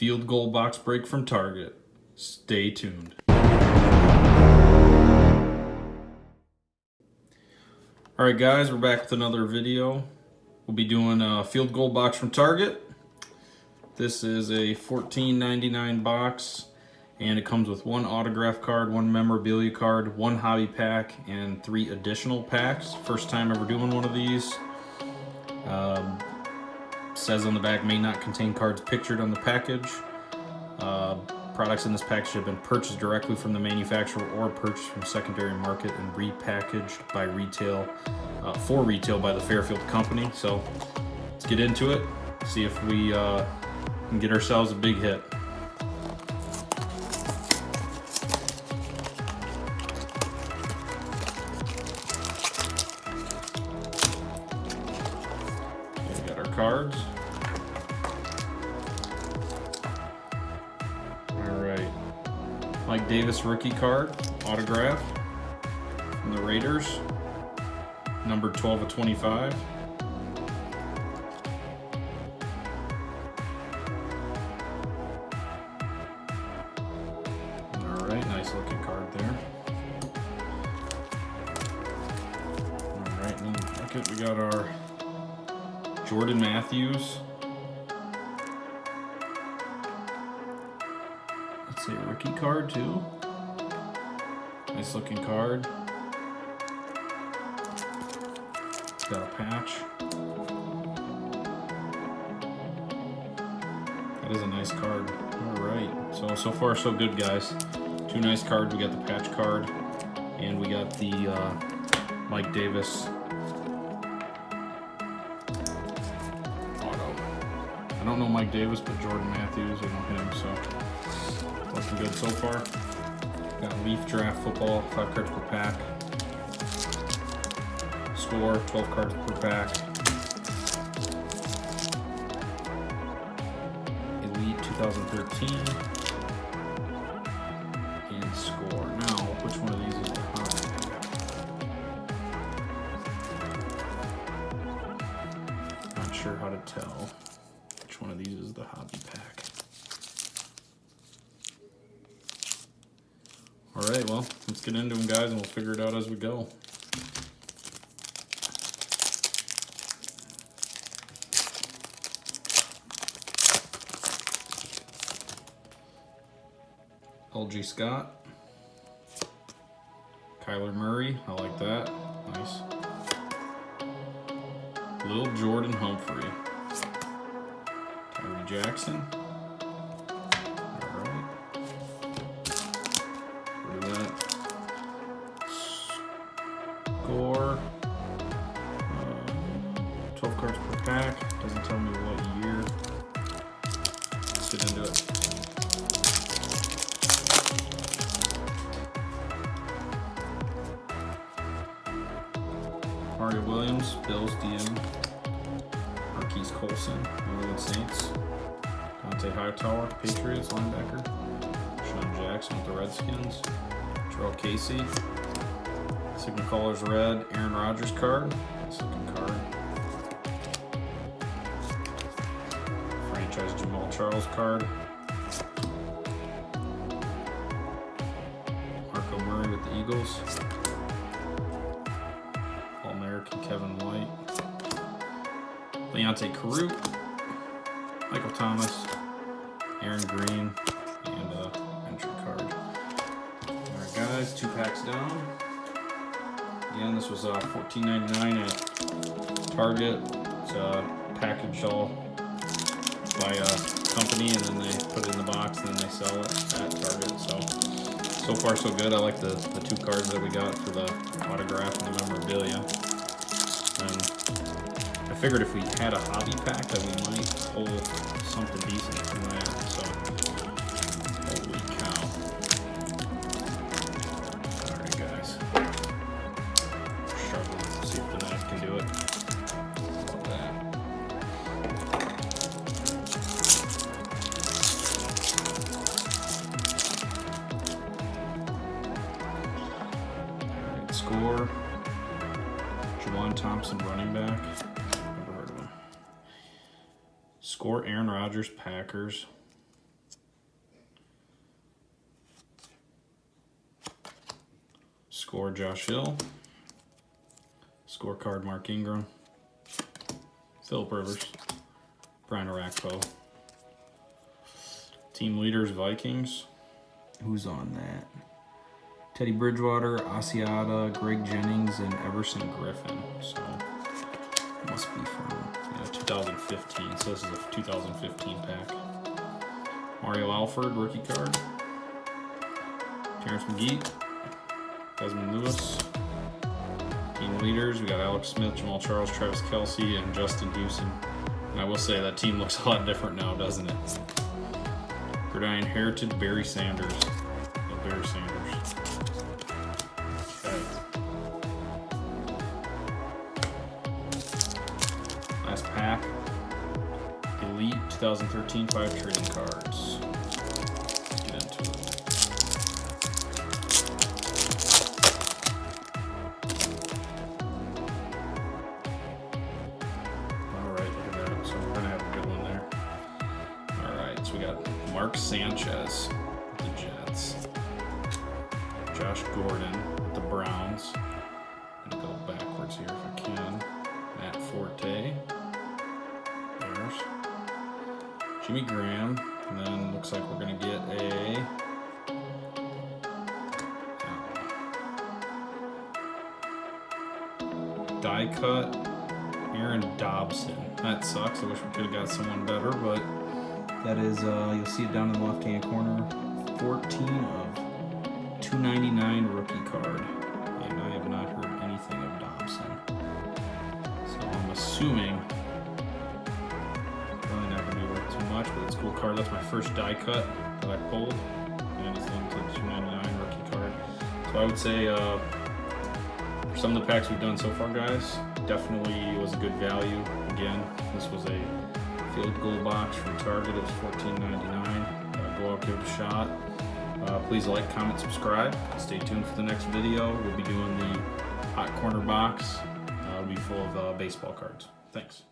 field goal box break from Target. Stay tuned. Alright guys, we're back with another video. We'll be doing a field goal box from Target. This is a $14.99 box, and it comes with one autograph card, one memorabilia card, one hobby pack, and 3 additional packs. First time ever doing one of these. Says on the back, may not contain cards pictured on the package. Products in this package have been purchased directly from the manufacturer or purchased from secondary market and repackaged by retail, for retail by the Fairfield Company. So let's get into it, see if we can get ourselves a big hit. Okay, we got our cards. Mike Davis rookie card, autograph from the Raiders, number 12 of 25. All right, nice looking card there. All right, and then look at, we got our Jordan Matthews. Let's see, a rookie card too. Nice looking card. It's got a patch. That is a nice card. Alright, so far so good guys. 2 nice cards. We got the patch card and we got the Mike Davis auto. I don't know Mike Davis, but Jordan Matthews, I know him, so looking good so far. Got Leaf Draft Football, 5 cards per pack. Score, 12 cards per pack. Elite 2013. And Score. Now, which one of these is the hobby? Not sure how to tell which one of these is the hobby pack. Alright, well, let's get into them guys and we'll figure it out as we go. LG Scott. Kyler Murray, I like that. Nice. Lil Jordan Humphrey. Tyree Jackson. Score, 12 cards per pack, doesn't tell me what year. Let's get into it. Mario Williams, Bills DM, Marquise Colson, New Orleans Saints, Dante Hightower, Patriots linebacker, Sean Jackson with the Redskins, Terrell Casey, Signal Colors red, Aaron Rodgers card. Nice looking card. Franchise Jamal Charles card. Marco Murray with the Eagles. All-American Kevin White. Leonte Carrot. Michael Thomas. Aaron Green. And entry card. Alright guys, 2 packs down. Again, this was $14.99 at Target. It's packaged all by a company, and then they put it in the box, and then they sell it at Target. So far so good. I like the 2 cards that we got for the autograph and the memorabilia. And I figured if we had a hobby pack that we might pull something decent from that. So, holy cow. Alright guys. Struggling to see if the knife can do it. Love that. Alright, Score. Juwan Thompson, running back. Never heard of him. Score, Aaron Rodgers, Packers. Score Josh Hill. Scorecard Mark Ingram. Philip Rivers. Brian Orakpo. Team leaders Vikings. Who's on that? Teddy Bridgewater, Asiata, Greg Jennings, and Everson Griffin. So it must be from 2015. So this is a 2015 pack. Mario Alford, rookie card. Terrence McGee, Desmond Lewis. Team leaders, we got Alex Smith, Jamal Charles, Travis Kelce, and Justin Houston. And I will say that team looks a lot different now, doesn't it? Gridiron Heritage, Barry Sanders. Yeah, Barry Sanders. Okay. Last pack. Elite 2013 5 trading cards. Let's get into it. Alright, look at that. So we're going to have a good one there. Alright, so we got Mark Sanchez with the Jets. Josh Gordon with the Browns. I'm going to go backwards here if I can. Matt Forte. Bears. Jimmy Graham, and then looks like we're going to get a die cut Aaron Dobson. That sucks. I wish we could have got someone better, but that is, you'll see it down in the left-hand corner, 14 of 299 rookie card, and I have not heard anything of Dobson. So I'm assuming but it's a cool card. That's my first die cut that I pulled, and it's linked to the 299 rookie card. So I would say for some of the packs we've done so far, guys, definitely was a good value. Again, this was a field goal box from Target. It was $14.99. Go out, give it a shot. Please like, comment, subscribe. Stay tuned for the next video. We'll be doing the hot corner box. It'll be full of baseball cards. Thanks.